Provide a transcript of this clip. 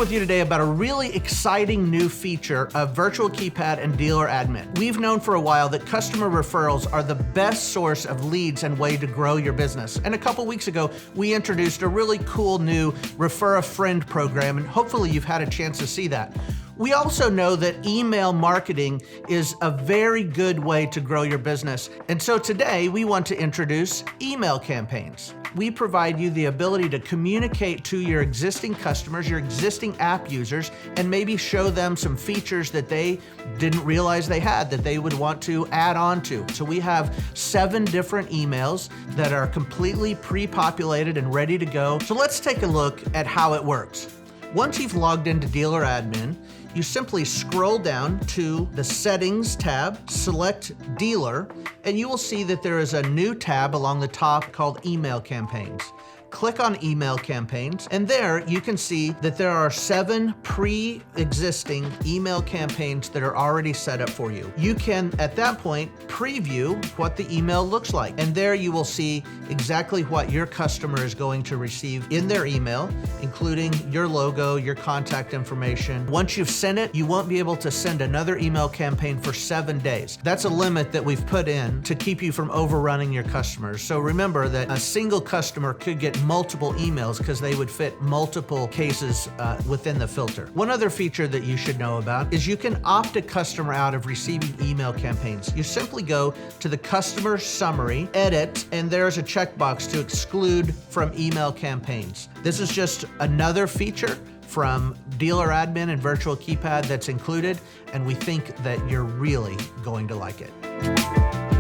with you today about a really exciting new feature of Virtual Keypad and Dealer Admin. We've known for a while that customer referrals are the best source of leads and way to grow your business. And a couple weeks ago, we introduced a really cool new Refer a Friend program, and hopefully you've had a chance to see that. We also know that email marketing is a very good way to grow your business. And so today we want to introduce email campaigns. We provide you the ability to communicate to your existing customers, your existing app users, and maybe show them some features that they didn't realize they had that they would want to add on to. So we have 7 different emails that are completely pre-populated and ready to go. So let's take a look at how it works. Once you've logged into Dealer Admin, you simply scroll down to the Settings tab, select Dealer, and you will see that there is a new tab along the top called Email Campaigns. Click on Email Campaigns, and there you can see that there are 7 pre-existing email campaigns that are already set up for you. You can, at that point, preview what the email looks like, and there you will see exactly what your customer is going to receive in their email, including your logo, your contact information. Once you've sent it, you won't be able to send another email campaign for 7 days. That's a limit that we've put in to keep you from overrunning your customers. So remember that a single customer could get multiple emails because they would fit multiple cases within the filter. One other feature that you should know about is you can opt a customer out of receiving email campaigns. You simply go to the customer summary, edit, and there's a checkbox to exclude from email campaigns. This is just another feature from Dealer Admin and Virtual Keypad that's included, and we think that you're really going to like it.